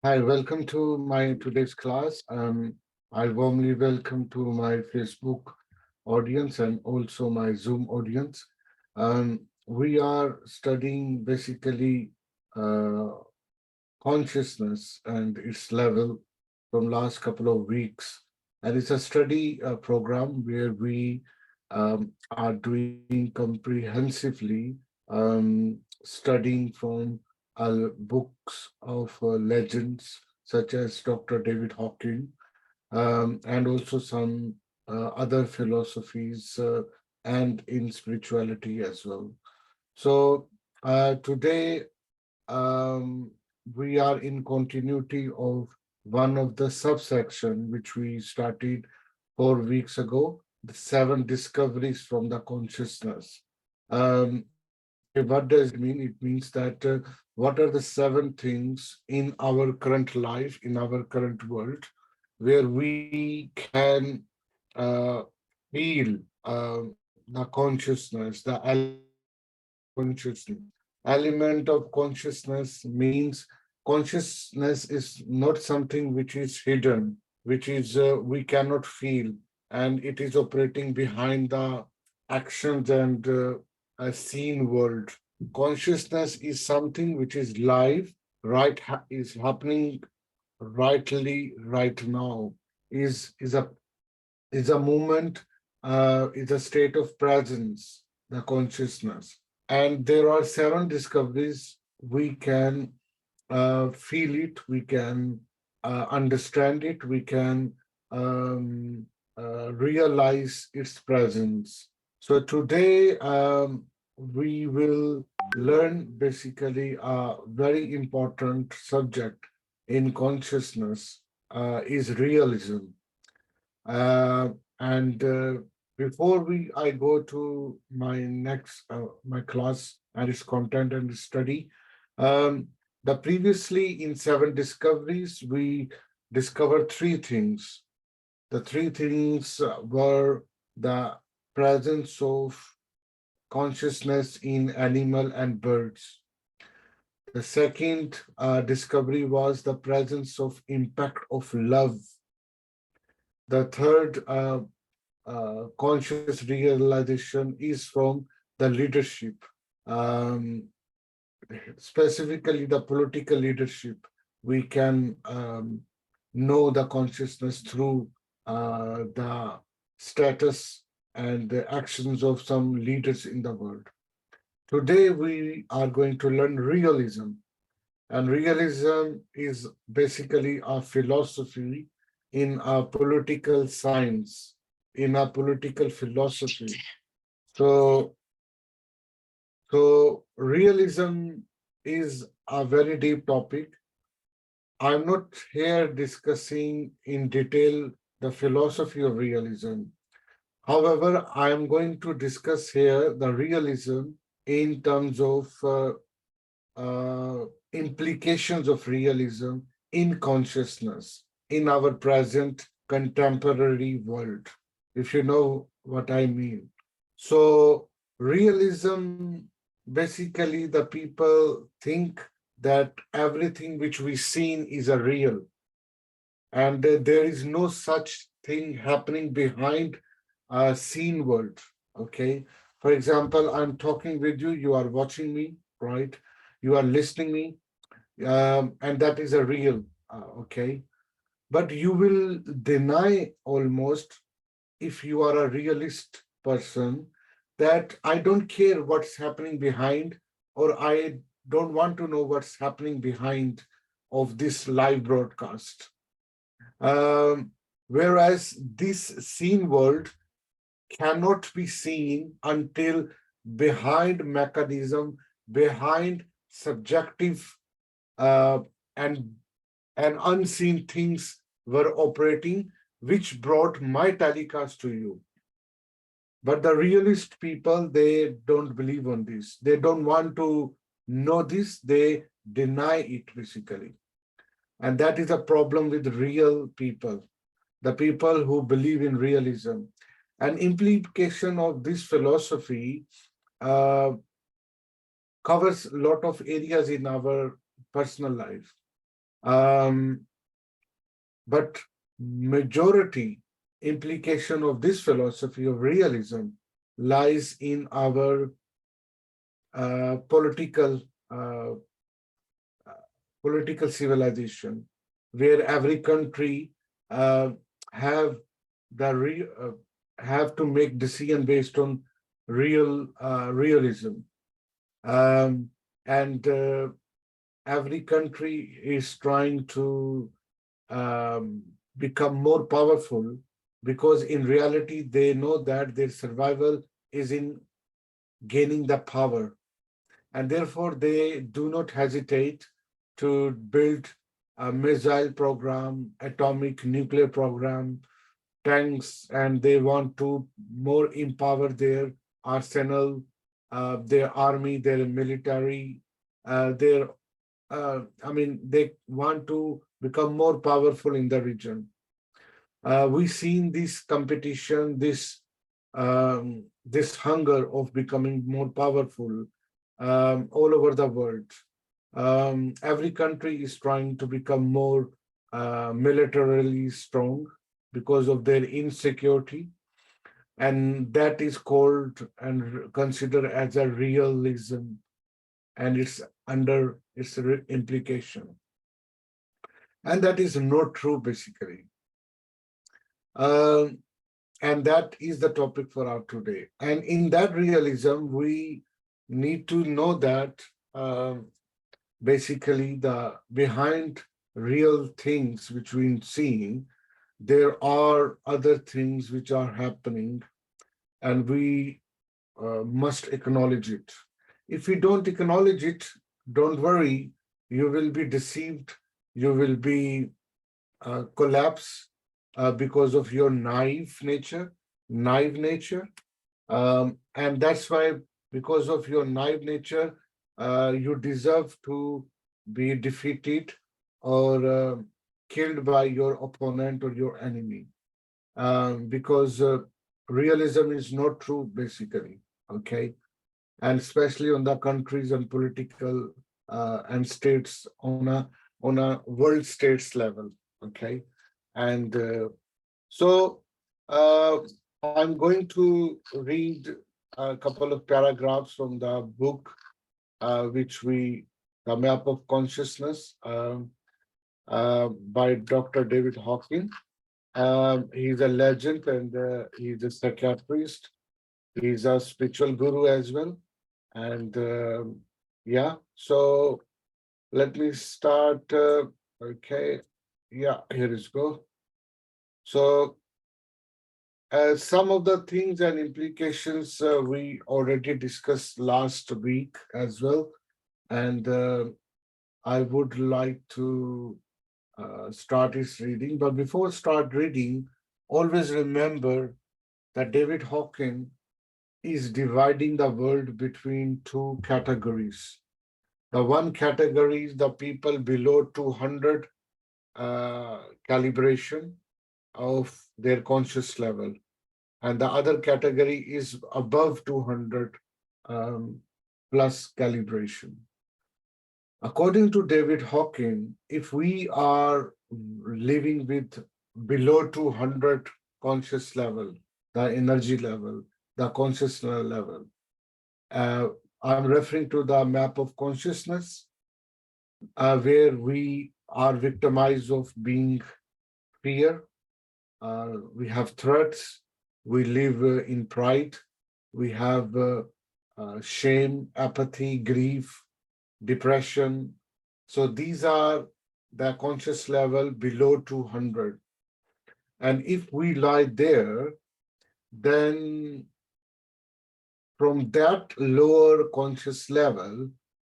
Hi, welcome to my today's class. I warmly welcome to my Facebook audience and also my Zoom audience. We are studying basically uh, consciousness and its level from last couple of weeks, and it's a study program where we are doing comprehensively studying from books of legends such as Dr. David Hawkins, and also some other philosophies and in spirituality as well. So today um, we are in continuity of one of the subsection which we started 4 weeks ago, the seven discoveries from the consciousness. Okay, what does it mean? It means that what are the seven things in our current life, in our current world, where we can uh, feel the consciousness, the element of consciousness. Element of consciousness means consciousness is not something which is hidden, which is we cannot feel, and it is operating behind the actions and a seen world. Consciousness is something which is live, is happening rightly right now. Is a moment, is a state of presence, the consciousness. And there are seven discoveries. We can feel it, we can understand it, we can realize its presence. So today we will learn basically a very important subject in consciousness is realism. Uh, and before I go to my next my class and its content and study, um, the previously in seven discoveries we discovered three things. The three things were the presence of consciousness in animal and birds. The second discovery was the presence of impact of love. The third conscious realization is from the leadership, um, specifically the political leadership. We can know the consciousness through the status and the actions of some leaders in the world. Today, we are going to learn realism. And realism is basically a philosophy in a political science, in a political philosophy. So, so realism is a very deep topic. I'm not here discussing in detail the philosophy of realism. However, I am going to discuss here the realism in terms of implications of realism in consciousness in our present contemporary world, if you know what I mean. So, realism basically, the people think that everything which we seen is a real, and there is no such thing happening behind a seen world. Okay. For example, I'm talking with you, you are watching me, right? You are listening me, and that is a real, okay. But you will deny almost, if you are a realist person, that I don't care what's happening behind, or I don't want to know what's happening behind of this live broadcast. Whereas this seen world cannot be seen until behind mechanism, behind subjective uh, and unseen things were operating, which brought my telecast to you. But the realist people, they don't believe on this. They don't want to know this. They deny it basically. And that is a problem with real people, the people who believe in realism. An implication of this philosophy uh, covers a lot of areas in our personal life. Um, but majority implication of this philosophy of realism lies in our political uh, political civilization, where every country uh, have have to make decision based on realism, um, and every country is trying to um, become more powerful, because in reality they know that their survival is in gaining the power, and therefore they do not hesitate to build a missile program, atomic nuclear program, tanks, and they want to more empower their arsenal, their army, their military, their they want to become more powerful in the region. We've seen this competition, this hunger of becoming more powerful all over the world. Every country is trying to become more militarily strong because of their insecurity, and that is called and considered as a realism, and it's under its implication. And that is not true, basically. Um, and that is the topic for our today. And in that realism, we need to know that basically the behind real things which we're seeing, there are other things which are happening, and we must acknowledge it. If you don't acknowledge it, don't worry, you will be deceived, you will be collapse because of your naive nature. And that's why, because of your naive nature, you deserve to be defeated or killed by your opponent or your enemy. Because realism is not true, basically. Okay. And especially on the countries and political and states on a world states level. Okay. And so uh, I'm going to read a couple of paragraphs from the book, The Map of Consciousness, by Dr. David Hawkins. He's a legend, and he's a psychiatrist. He's a spiritual guru as well. And yeah, so let me start. Okay, yeah, here is go. So some of the things and implications we already discussed last week as well. And I would like to start his reading. But before start reading, always remember that David Hawkins is dividing the world between two categories. The one category is the people below 200 calibration of their conscious level, and the other category is above 200 plus calibration. According to David Hawkins, if we are living with below 200 conscious level, the energy level, the consciousness level, uh, I'm referring to the map of consciousness, where we are victimized of being fear, we have threats, we live in pride, we have shame, apathy, grief, depression. So these are the conscious level below 200. And if we lie there, then from that lower conscious level,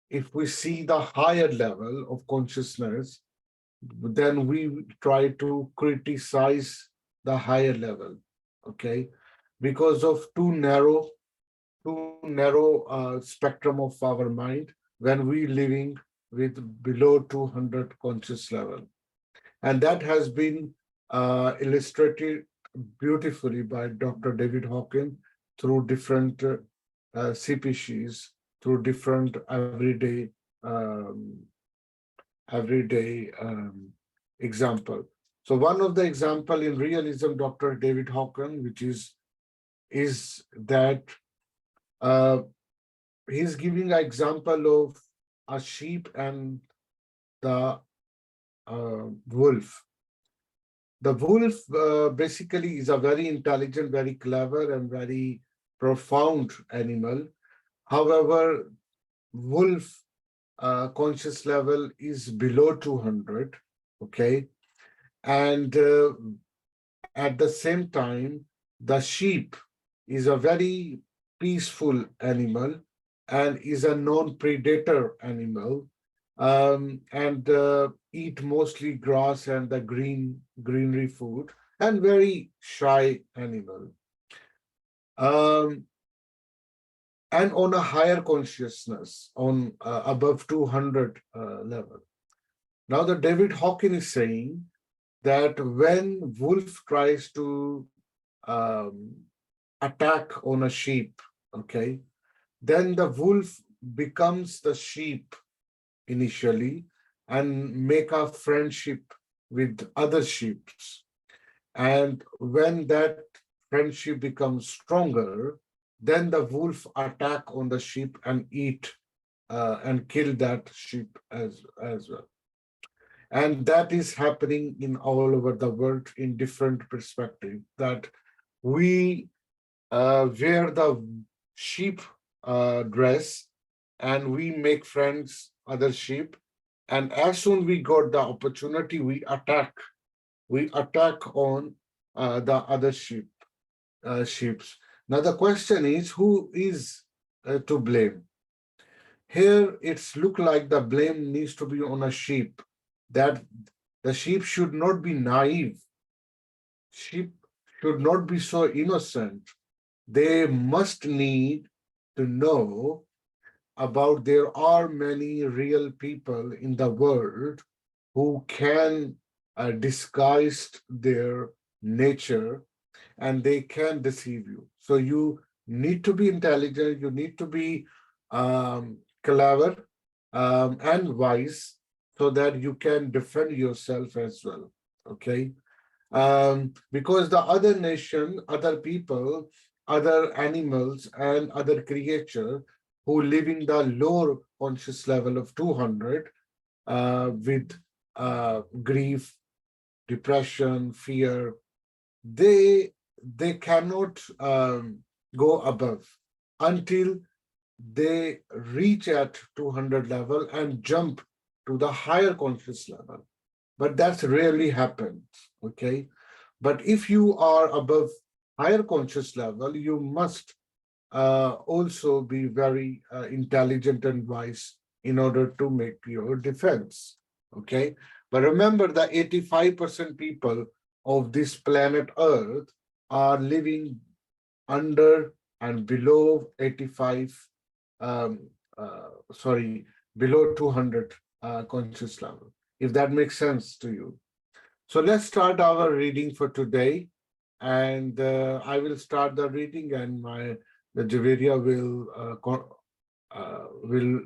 if we see the higher level of consciousness, then we try to criticize the higher level, okay? Because of too narrow spectrum of our mind when we living with below 200 conscious level. And that has been illustrated beautifully by Dr. David Hawkins through different species, through different everyday everyday example. So one of the example in realism, Dr. David Hawkins, which is that uh, he's giving an example of a sheep and the wolf. The wolf basically is a very intelligent, very clever, and very profound animal. However, wolf conscious level is below 200, okay? And at the same time, the sheep is a very peaceful animal and is a non-predator animal, and eat mostly grass and the greenery food, and very shy animal. Um, and on a higher consciousness, on above 200 level. Now, the David Hawkins is saying that when wolf tries to attack on a sheep, okay, then the wolf becomes the sheep initially and make a friendship with other sheep. And when that friendship becomes stronger, then the wolf attack on the sheep and eat and kill that sheep as well. And that is happening in all over the world in different perspective, that we wear the sheep dress and we make friends other sheep, and as soon we got the opportunity, we attack on the other sheeps. Now the question is, who is to blame? Here it's look like the blame needs to be on a sheep, that the sheep should not be naive. Sheep should not be so innocent. They must need to know about there are many real people in the world who can disguise their nature, and they can deceive you. So you need to be intelligent, you need to be clever and wise, so that you can defend yourself as well, okay? Because the other nation, other people, other animals, and other creature who live in the lower conscious level of 200 with grief, depression, fear, they cannot go above until they reach at 200 level and jump to the higher conscious level. But that's rarely happens, okay? But if you are above higher conscious level, you must also be very intelligent and wise in order to make your defense, okay? But remember, the 85% people of this planet Earth are living under and below 85, below 200 conscious level, if that makes sense to you. So let's start our reading for today. And I will start the reading, and the Javeria will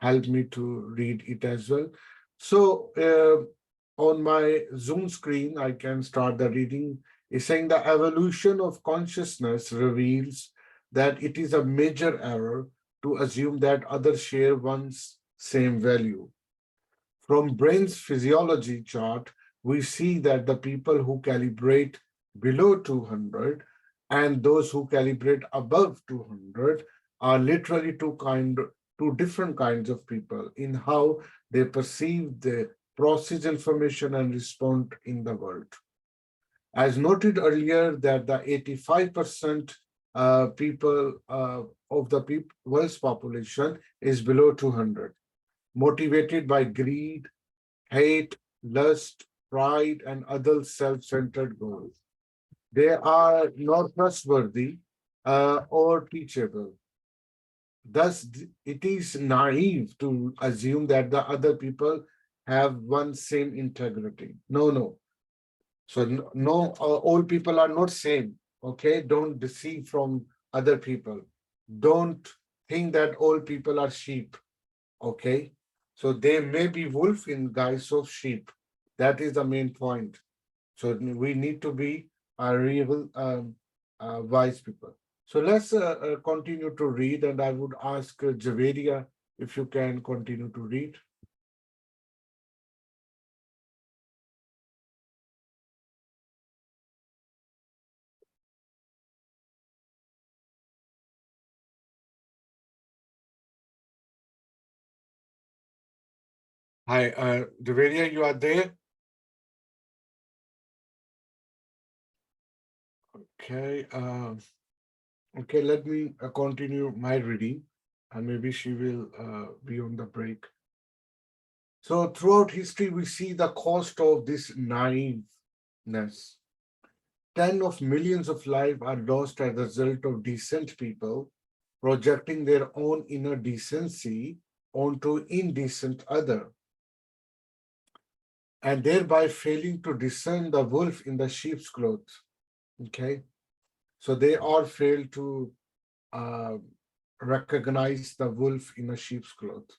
help me to read it as well. So on my Zoom screen, I can start the reading. It's saying the evolution of consciousness reveals that it is a major error to assume that others share one's same value. From brain's physiology chart, we see that the people who calibrate below 200 and those who calibrate above 200 are literally two different kinds of people in how they perceive, the process information and respond in the world. As noted earlier, that the 85% people of the world's population is below 200, motivated by greed, hate, lust, pride, and other self-centered goals. They are not trustworthy or teachable. Thus, it is naive to assume that the other people have one same integrity. No. So no, all people are not same. Okay, don't deceive from other people. Don't think that all people are sheep. Okay, So they may be wolf in guise of sheep. That is the main point. So we need to be real wise people. So let's continue to read, and I would ask Javeria if you can continue to read. Hi, Javeria, you are there? Okay. Okay, let me continue my reading, and maybe she will be on the break. So throughout history, we see the cost of this naiveness. Tens of millions of lives are lost as a result of decent people projecting their own inner decency onto indecent other, and thereby failing to discern the wolf in the sheep's clothes. Okay, so they all fail to uh, recognize the wolf in a sheep's cloth.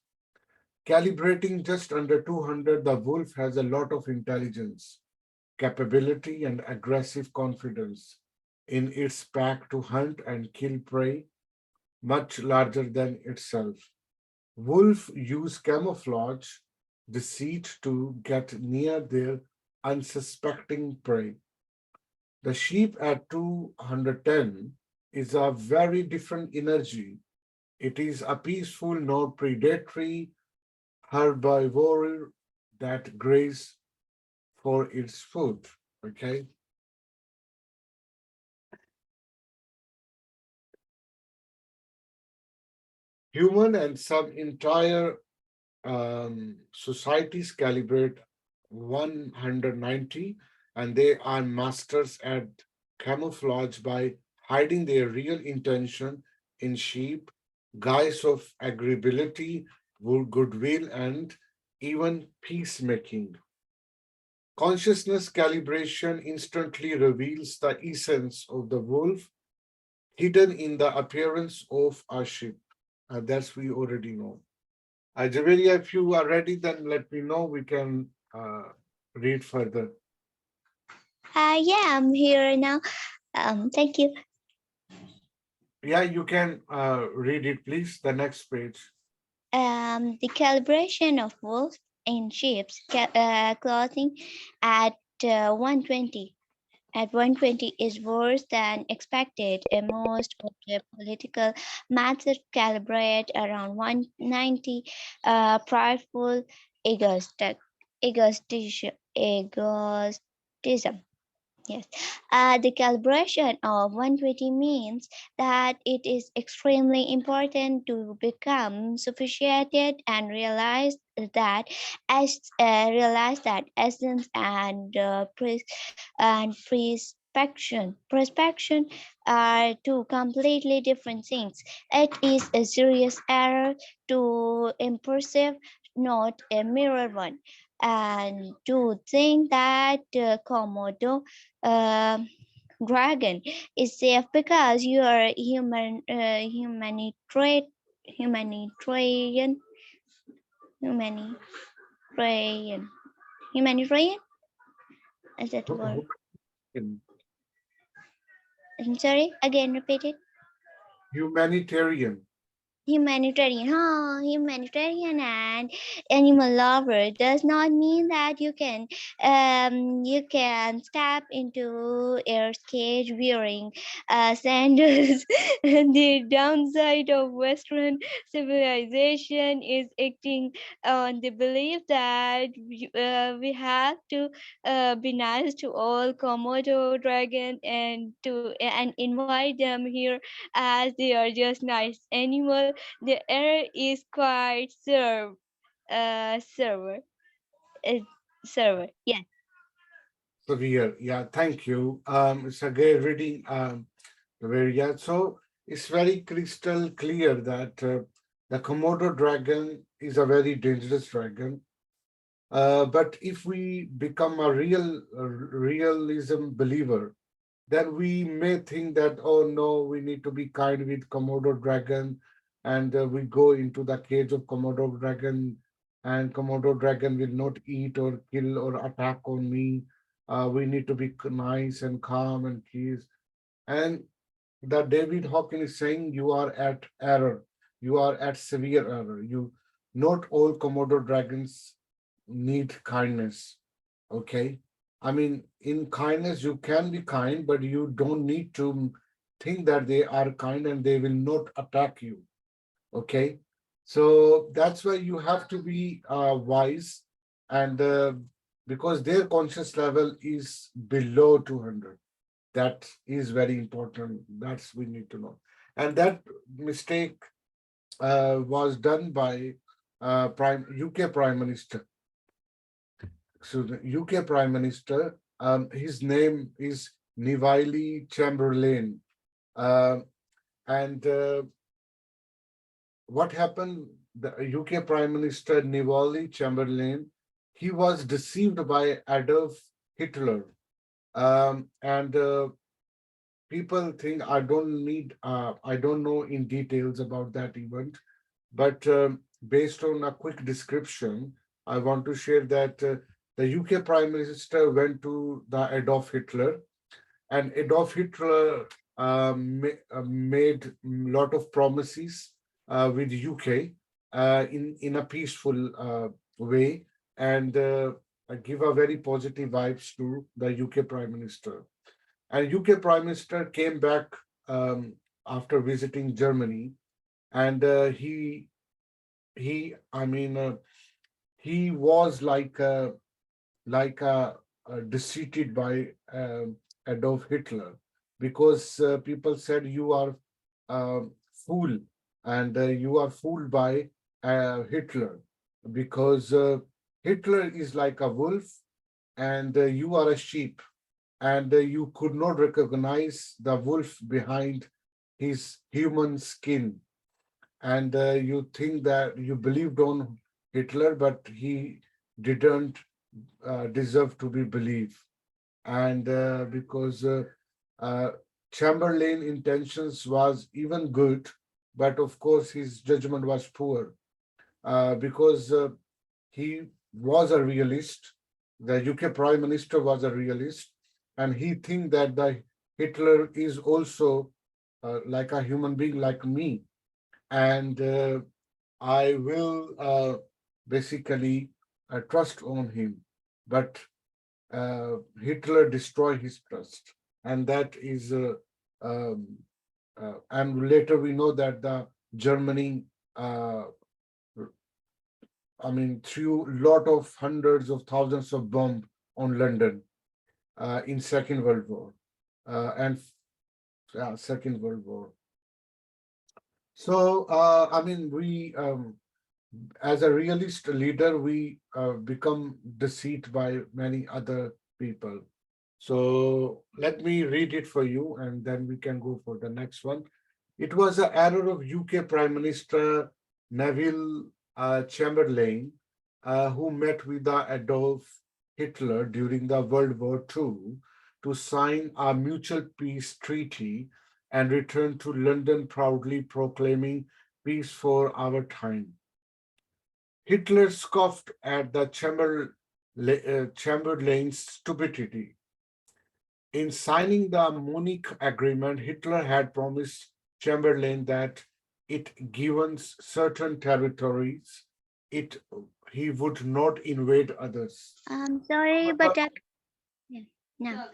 Calibrating just under 200, the wolf has a lot of intelligence, capability, and aggressive confidence in its pack to hunt and kill prey much larger than itself. Wolves use camouflage, deceit to get near their unsuspecting prey. The sheep at 210 is a very different energy. It is a peaceful, not predatory herbivore that grazes for its food. Okay. Human and some entire societies calibrate 190, and they are masters at camouflage by hiding their real intention in sheep, guise of agreeability, goodwill, and even peacemaking. Consciousness calibration instantly reveals the essence of the wolf hidden in the appearance of a sheep. That's we already know. Javeria, if you are ready, then let me know. We can read further. Yeah, I'm here now. Thank you. Yeah, you can read it, please. The next page. The calibration of wolves in sheep's clothing at 120 at 120 is worse than expected. Most of the political methods calibrate around 190. Prideful egotism. Yes. The calibration of 120 means that it is extremely important to become sophisticated and realize that essence and perspection are two completely different things. It is a serious error to imperceive, not a mirror one, and to think that Komodo um dragon is safe because you are a humanitarian humanitarian humanitarian is that word? In I'm sorry, again repeat it. humanitarian. Humanitarian and animal lover does not mean that you can step into air cage wearing sandals. The downside of Western civilization is acting on the belief that we have to be nice to all Komodo dragon and invite them here as they are just nice animal. The error is quite server uh, server. Yes. Severe. Yeah, thank you. It's a great reading. Very yeah. So it's very crystal clear that the Komodo dragon is a very dangerous dragon. But if we become a realism believer, then we may think that, oh no, we need to be kind with Komodo dragon, and we go into the cage of Komodo dragon and Komodo dragon will not eat or kill or attack on me. We need to be nice and calm and peace. And that David Hawkins is saying you are at error. You are at severe error. You not all Komodo dragons need kindness. Okay. I mean, in kindness, you can be kind, but you don't need to think that they are kind and they will not attack you. Okay. So that's why you have to be wise, and because their conscious level is below 200. That is very important. That's we need to know. And that mistake was done by Prime UK Prime Minister. So the UK Prime Minister, his name is naiVeté Chamberlain. Uh, and what happened? The UK Prime Minister naiVeté Chamberlain, he was deceived by Adolf Hitler. And people think I don't know in details about that event, but based on a quick description, I want to share that the UK Prime Minister went to the Adolf Hitler, and Adolf Hitler made a lot of promises with UK in a peaceful way, and give a very positive vibes to the UK Prime Minister. And UK Prime Minister came back after visiting Germany, and I mean, he was defeated by Adolf Hitler, because people said you are fool, and you are fooled by Hitler, because Hitler is like a wolf and you are a sheep, and you could not recognize the wolf behind his human skin. And you think that you believed on Hitler, but he didn't deserve to be believed. And because uh, Chamberlain intentions was even good, but of course his judgment was poor, because he was a realist. The UK Prime Minister was a realist, and he think that the Hitler is also like a human being like me, and I will basically trust on him. But Hitler destroyed his trust, and that is, um, and later we know that the Germany, I mean, threw a lot of hundreds of thousands of bombs on London in Second World War, and Second World War. So, I mean, we, as a realist leader, we become deceived by many other people. So let me read it for you, and then we can go for the next one. It was an error of UK Prime Minister Neville Chamberlain, who met with Adolf Hitler during the World War II to sign a mutual peace treaty and return to London proudly proclaiming peace for our time. Hitler scoffed at the Chamberlain's stupidity. In signing the Munich Agreement, Hitler had promised Chamberlain that it given certain territories, it he would not invade others. I'm sorry, but yeah, no.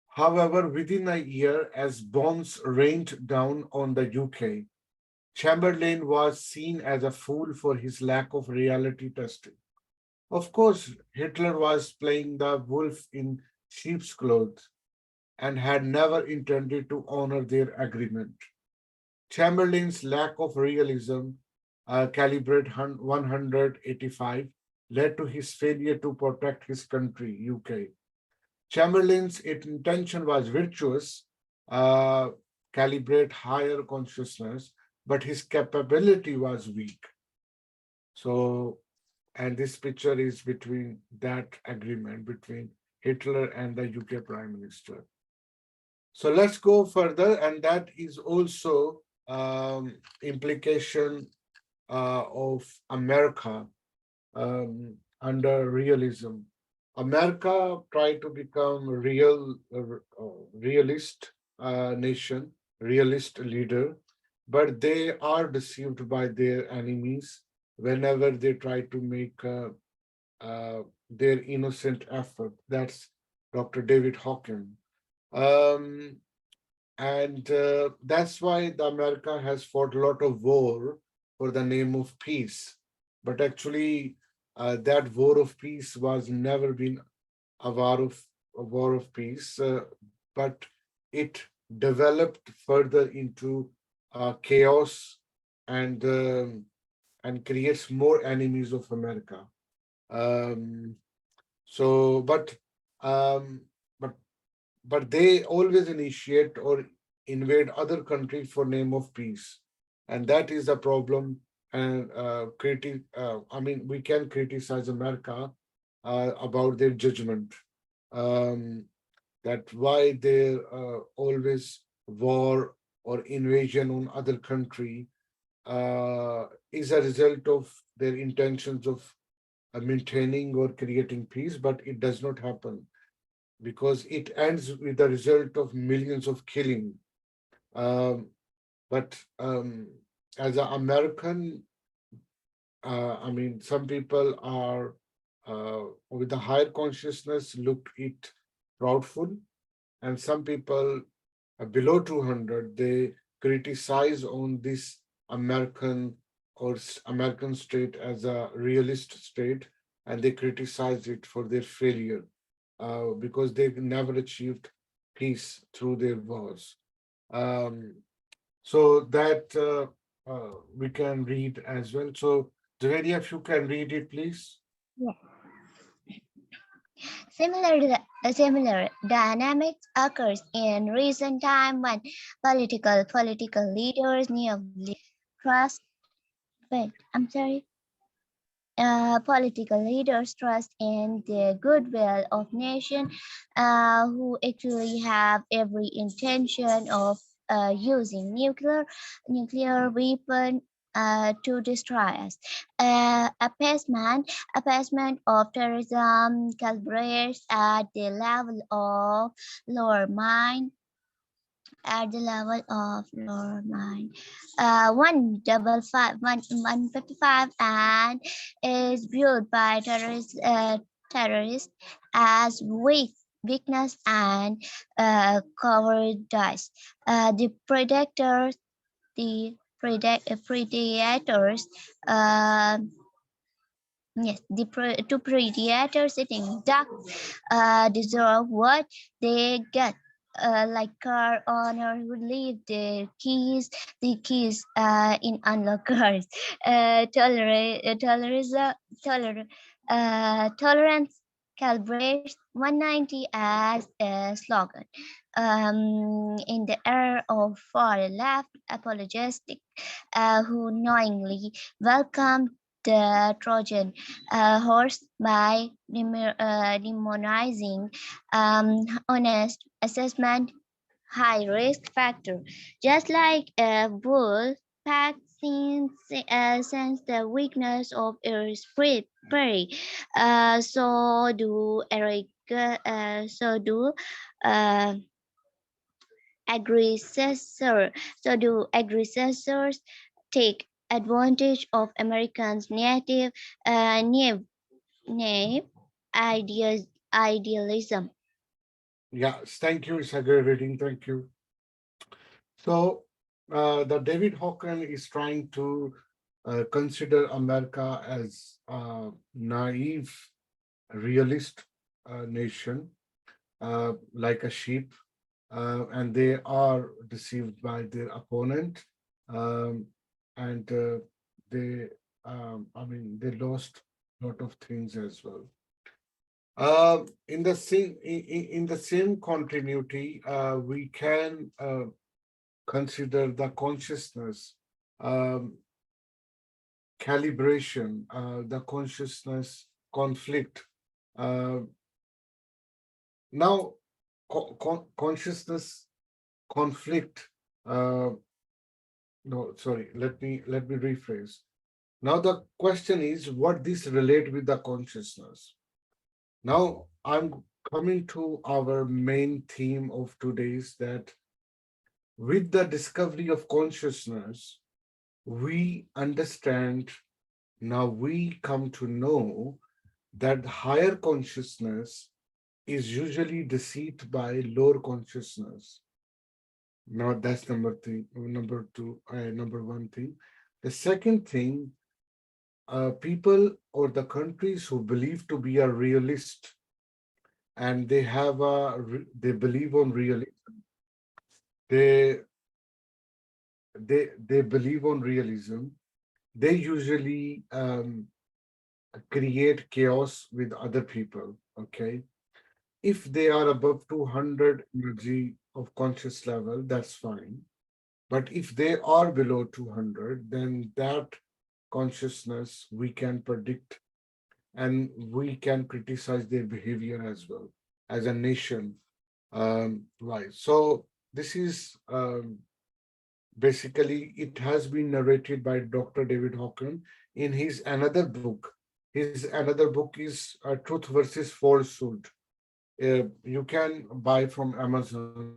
However, within a year, as bombs rained down on the UK, Chamberlain was seen as a fool for his lack of reality testing. Of course, Hitler was playing the wolf in sheep's clothes and had never intended to honor their agreement. Chamberlain's lack of realism, calibrate 185, led to his failure to protect his country, UK. Chamberlain's intention was virtuous, uh, calibrate higher consciousness, but his capability was weak. So, and this picture is between that agreement between Hitler and the UK Prime Minister. So let's go further, and that is also implication of America under realism. America tried to become realist nation, realist leader, but they are deceived by their enemies whenever they try to make their innocent effort. That's Dr. David Hawkins. Um, and that's why the America has fought a lot of war for the name of peace. But actually, that war of peace was never been a war of peace, but it developed further into chaos and and creates more enemies of America. Um, so, um, but but they always initiate or invade other countries for name of peace, and that is the problem. And I mean, we can criticize America about their judgment. Um, that why there always war or invasion on other country is a result of their intentions of maintaining or creating peace, but it does not happen because it ends with the result of millions of killing. Um, but as an American, I mean, some people are with a higher consciousness look it proudful, and some people below 200 they criticize on this American or American state as a realist state, and they criticize it for their failure because they never achieved peace through their wars. Um, so that we can read as well. So, Javeria, if you can read it, please. Yeah. Similar dynamics occurs in recent time when political leaders nearly trust. Wait, I'm sorry. Political leaders trust in the goodwill of nation who actually have every intention of using nuclear weapon to destroy us. Appeasement of terrorism calibrates at the level of lower mind at the level of lower mind. 155 and is viewed by terrorists as weakness and cowardice. The predators uh, yes, two predators sitting ducks deserve what they get. Like car owner who leave the keys in unlocked cars. Tolerance calibrates 190 as a slogan. In the era of far left apologetic who knowingly welcome the Trojan horse by demonizing honest assessment high risk factor. Just like a bull pack sense the weakness of its prey, so do uh, aggressor. So do aggressors take advantage of Americans' naive idealism. Yeah, thank you. It's a great reading. Thank you. So, the David Hawkins is trying to consider America as a naive, realist nation, like a sheep, and they are deceived by their opponent, um, and they, I mean, they lost a lot of things as well. In the same continuity, we can consider the consciousness um, calibration, the consciousness conflict. Uh, now, consciousness conflict. No, sorry. Let me rephrase. Now the question is what this relate with the consciousness. Now I'm coming to our main theme of today's, that with the discovery of consciousness, we understand, now we come to know that higher consciousness is usually deceived by lower consciousness. Now that's number thing, number two, number one thing. The second thing, people or the countries who believe to be a realist, and they believe on realism. They they believe on realism. They usually create chaos with other people. Okay, if they are above 200 energy of conscious level, that's fine. But if they are below 200, then that consciousness we can predict, and we can criticize their behavior as well as a nation. Right. So this is basically, it has been narrated by Dr. David Hawkins in his another book. His another book is Truth versus Falsehood. You can buy from Amazon,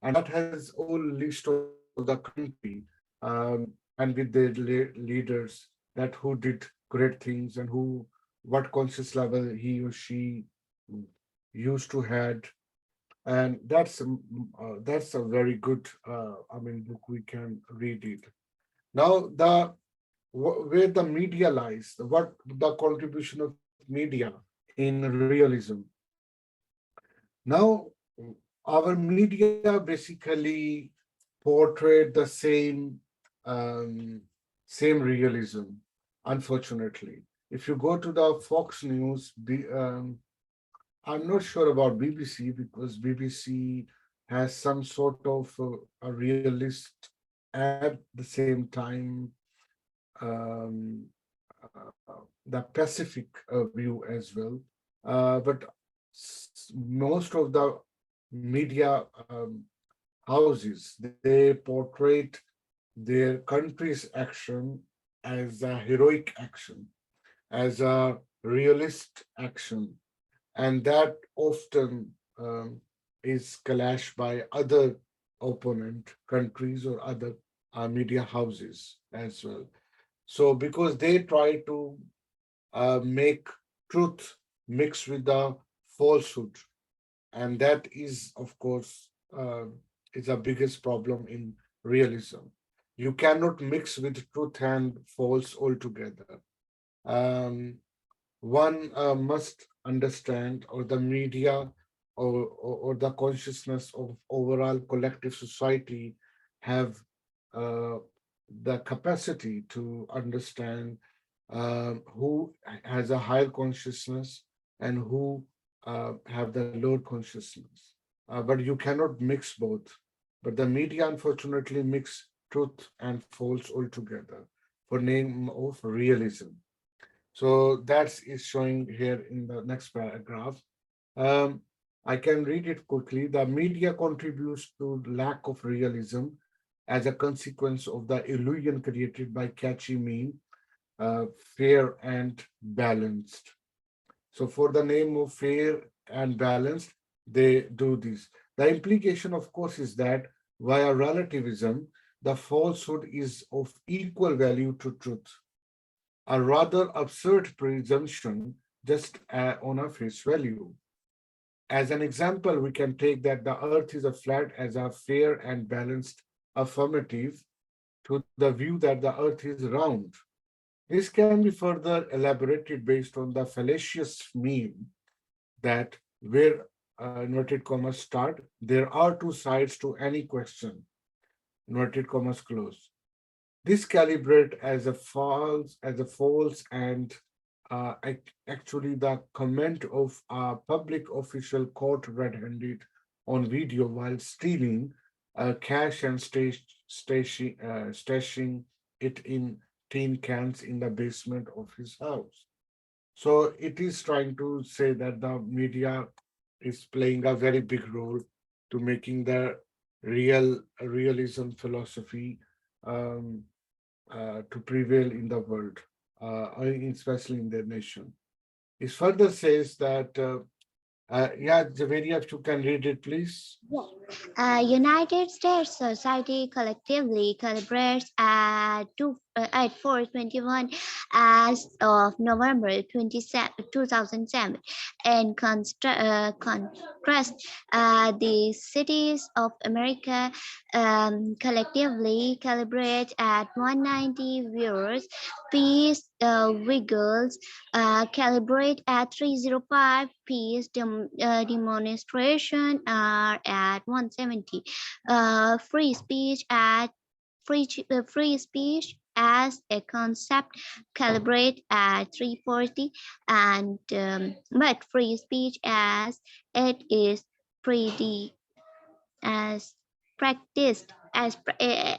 and that has all list of the country, and with their leaders, that who did great things and who, what conscious level he or she used to had. And that's a very good book. We can read it. Now the where the media lies, what the contribution of media in realism. Now our media basically portrayed the um, same realism. Unfortunately, if you go to the Fox News, I'm not sure about BBC, because BBC has some sort of a realist at the same time, um, the Pacific view as well. But most of the media houses, they portray their country's action as a heroic action, as a realist action, and that often is clashed by other opponent countries or other media houses as well. So because they try to make truth mix with the falsehood, and that is, of course, is a biggest problem in realism. You cannot mix with truth and false altogether. Um, one must understand, or the media, or the consciousness of overall collective society have uh, the capacity to understand who has a higher consciousness and who have the lower consciousness. But you cannot mix both. But the media unfortunately mix truth and false altogether for name of realism. So that is showing here in the next paragraph. Um, I can read it quickly. The media contributes to lack of realism as a consequence of the illusion created by catchy meme, fair and balanced. So for the name of fair and balanced, they do this. The implication, of course, is that via relativism, the falsehood is of equal value to truth, a rather absurd presumption just on a face value. As an example, we can take that the earth is a flat as a fair and balanced affirmative to the view that the earth is round. This can be further elaborated based on the fallacious meme that where inverted commas start, there are two sides to any question, inverted commas close. This calibrate as a false, and actually the comment of a public official caught red-handed on video while stealing cash and stashing it in tin cans in the basement of his house. So it is trying to say that the media is playing a very big role to making the realism philosophy um, to prevail in the world. especially in their nation. It further says that, yeah, Javeri, if you can read it, please. United States society collectively celebrates at 421 as of November 2007. In contrast, the cities of America collectively celebrate at 190 viewers. Peace Wiggles calibrate at 305, peace demonstration are at 170, free speech at free speech as a concept calibrate at 340, and but free speech as it is pretty as practiced as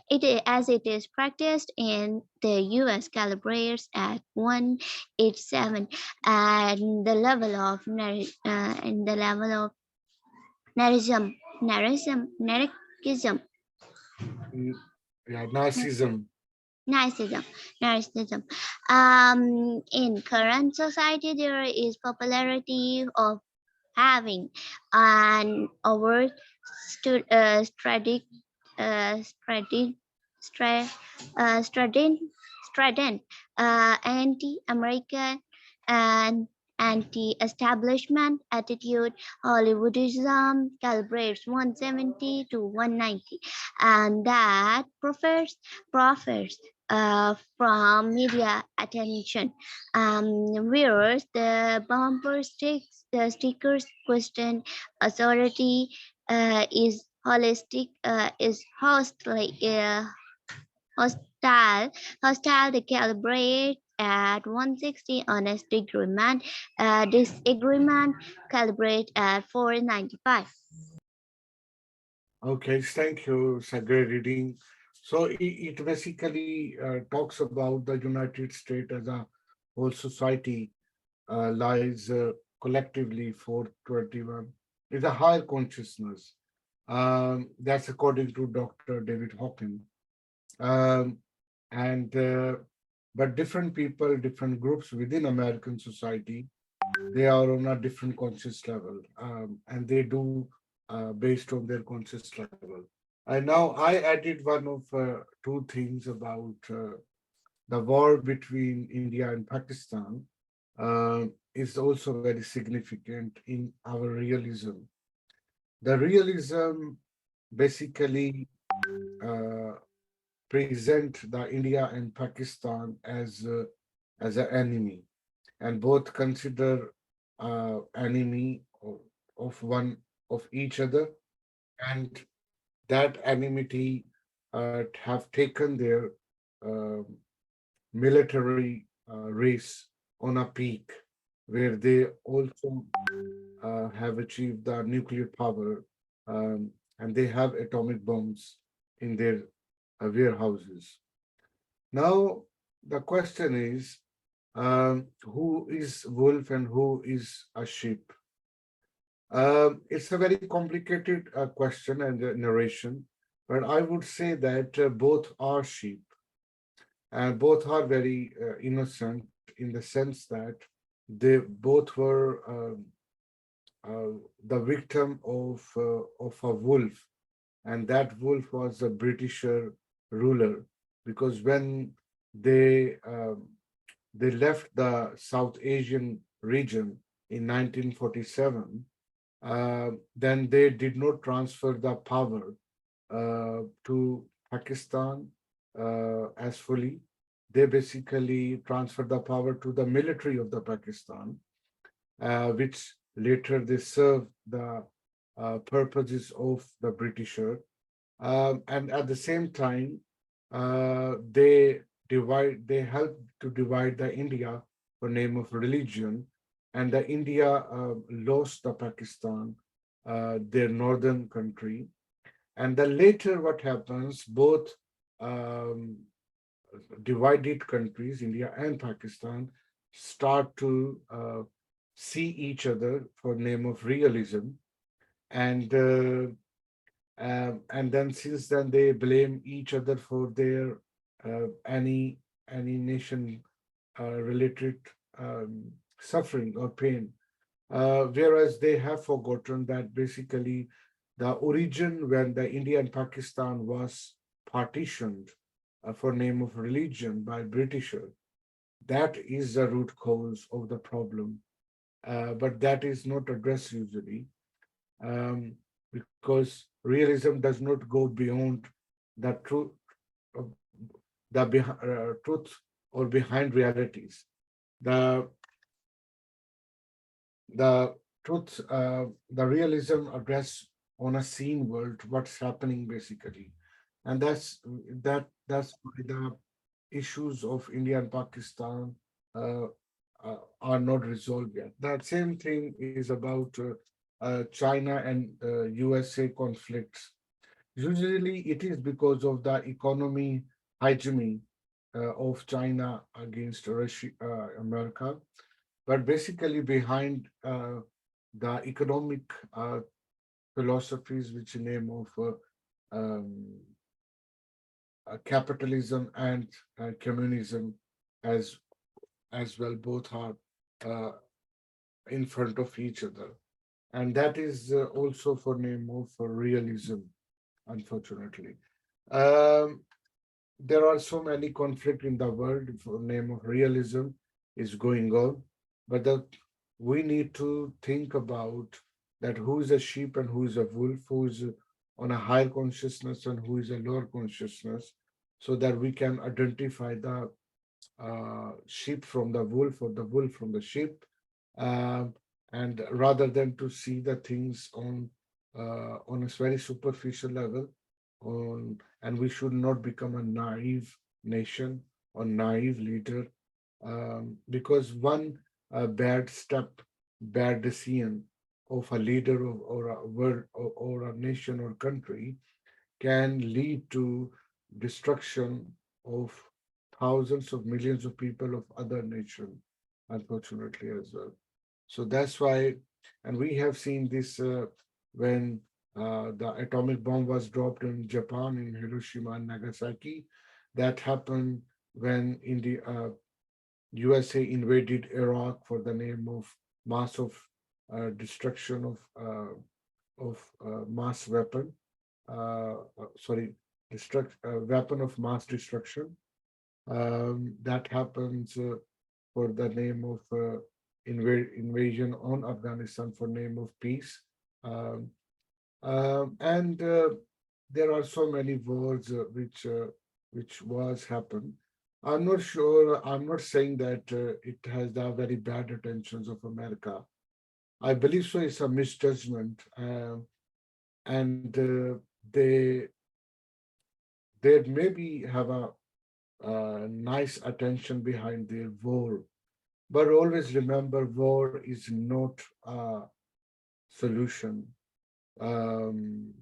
it is practiced in the US calibrates at 187, and the level of narcissism narcissism Mm, yeah, Narcissism. narcissism narcissism in current society there is popularity of having an overt strategic strategic stra- strident strident anti-American and anti-establishment attitude. Hollywoodism calibrates 170 to 190, and that profits from media attention. Whereas the bumper stickers question authority is hostile hostile to calibrate at 160 on a disagreement disagreement calibrate at 495. Okay, thank you, Sagre reading. So it basically talks about the United States as a whole society lies collectively for 21 is a higher consciousness. That's according to Dr. David Hawkins. Um, and but different people, different groups within American society, they are on a different conscious level, and they do based on their conscious level. And now I added one of two things about the war between India and Pakistan is also very significant in our realism. The realism basically uh, present the India and Pakistan as an enemy, and both consider enemy of one of each other, and that enmity have taken their uh, military race on a peak, where they also have achieved the nuclear power, and they have atomic bombs in their warehouses. Now, the question is, who is wolf and who is a sheep? It's a very complicated question and narration, but I would say that both are sheep and both are very innocent in the sense that they both were the victim of a wolf, and that wolf was a Britisher ruler, because when they they left the South Asian region in 1947, then they did not transfer the power to Pakistan as fully. They basically transferred the power to the military of the Pakistan, which later they served the purposes of the Britisher. And at the same time, they helped to divide the India for name of religion, and the India lost the Pakistan, their northern country. And then later, what happens? Both um, divided countries, India and Pakistan, start to see each other for name of realism, and and then since then they blame each other for their any nation related suffering or pain, whereas they have forgotten that basically the origin when the India and Pakistan was partitioned for name of religion by Britisher, that is the root cause of the problem. But that is not addressed usually, um, because realism does not go beyond the truth, of truth or behind realities. The the truth, the realism address on a scene world, what's happening basically, and that's why the issues of India and Pakistan uh, are not resolved yet. That same thing is about China and USA conflicts. Usually, it is because of the economy hegemony of China against Russia, America, but basically behind the economic philosophies, which name of um, capitalism and communism, as as well, both are uh, in front of each other, and that is also for name of realism. Unfortunately, um, there are so many conflict in the world for name of realism is going on, but we need to think about that who is a sheep and who is a wolf, who is on a higher consciousness and who is a lower consciousness, so that we can identify the sheep from the wolf or the wolf from the sheep, um, and rather than to see the things on a very superficial level, and we should not become a naive nation or naive leader, because one bad step, bad decision of a leader or a world or a nation or country can lead to destruction of thousands of millions of people of other nation, unfortunately as well. So that's why, and we have seen this when the atomic bomb was dropped in Japan in Hiroshima and Nagasaki. That happened when India, USA invaded Iraq for the name of mass of destruction of mass weapon, sorry, weapon of mass destruction. That happens for the name of invasion on Afghanistan for name of peace. Um, and there are so many wars which was happened. I'm not sure. I'm not saying that it has the very bad intentions of America. I believe so. It's a misjudgment, and they maybe have a nice attention behind their war. But always remember, war is not a solution. Um,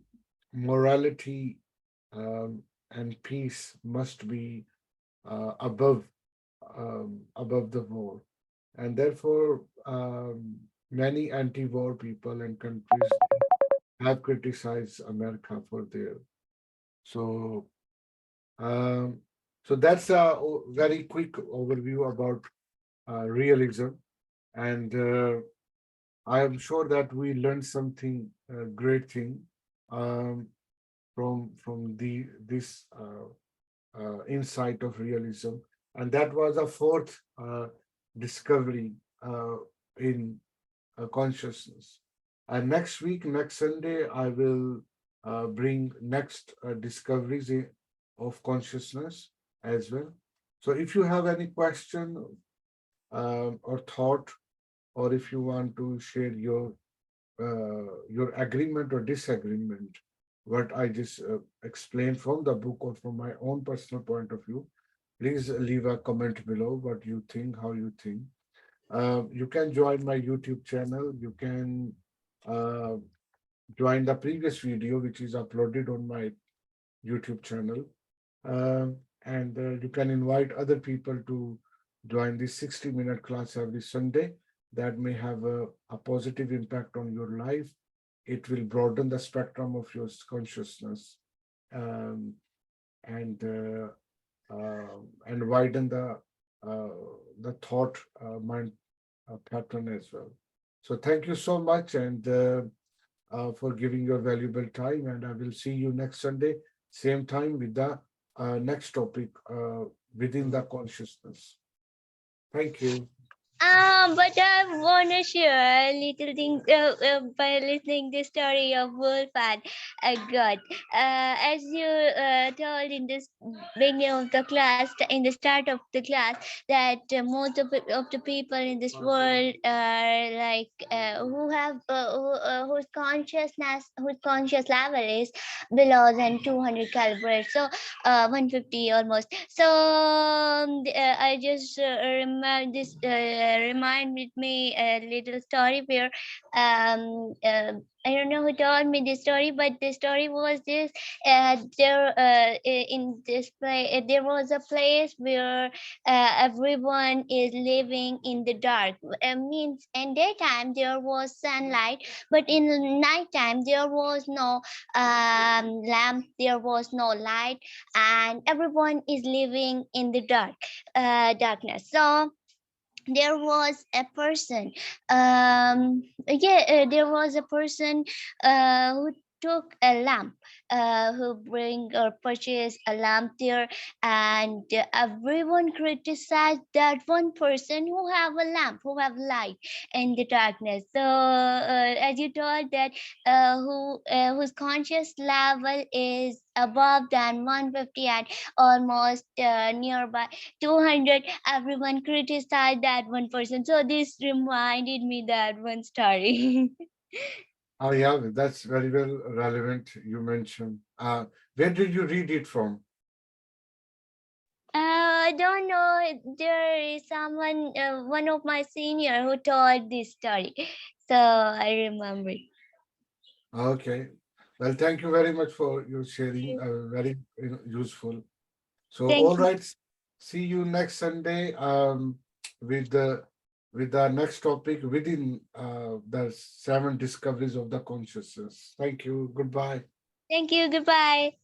Morality and peace must be above the war, and therefore many anti-war people and countries have criticized America for their. So um, so that's a very quick overview about realism, and I am sure that we learned something great thing um, from the this insight of realism, and that was a fourth discovery in consciousness. And next week, next Sunday, I will bring next discoveries of consciousness as well. So, if you have any question or thought, or if you want to share your agreement or disagreement, what I just explained from the book or from my own personal point of view, please leave a comment below what you think, how you think. You can join my YouTube channel. You can uh, join the previous video, which is uploaded on my YouTube channel. And you can invite other people to join this 60-minute class every Sunday that may have a positive impact on your life. It will broaden the spectrum of your consciousness, um, and and widen the the thought mind pattern as well. So thank you so much, and for giving your valuable time. And I will see you next Sunday, same time, with the next topic within the consciousness. Thank you. But I want to share a little thing by listening the story of wolf and a god. As you told in this beginning of the class, in the start of the class, that most of the people in this world are like who have whose conscious level is below than 200 caliber. So 150 almost. So I just reminded me a little story where I don't know who told me this story, but the story was this: in this place there was a place where everyone is living in the dark. Means in daytime there was sunlight, but in nighttime there was no lamp, there was no light, and everyone is living in the darkness. So there was a person, there was a person who took a lamp, who bring or purchase a lamp there, and everyone criticized that one person who have a lamp, who have light in the darkness. So as you told that whose conscious level is above than 150 and almost nearby 200, everyone criticized that one person. So this reminded me that one story. Oh, yeah, that's very well relevant. You mentioned. Where did you read it from? I don't know. There is someone, one of my senior, who told this story, so I remember. Okay. Well, thank you very much for your sharing. Very useful. So, Thank all you. right. See you next Sunday with the next topic within the 7 discoveries of the consciousness. Thank you. Goodbye. Thank you. Goodbye.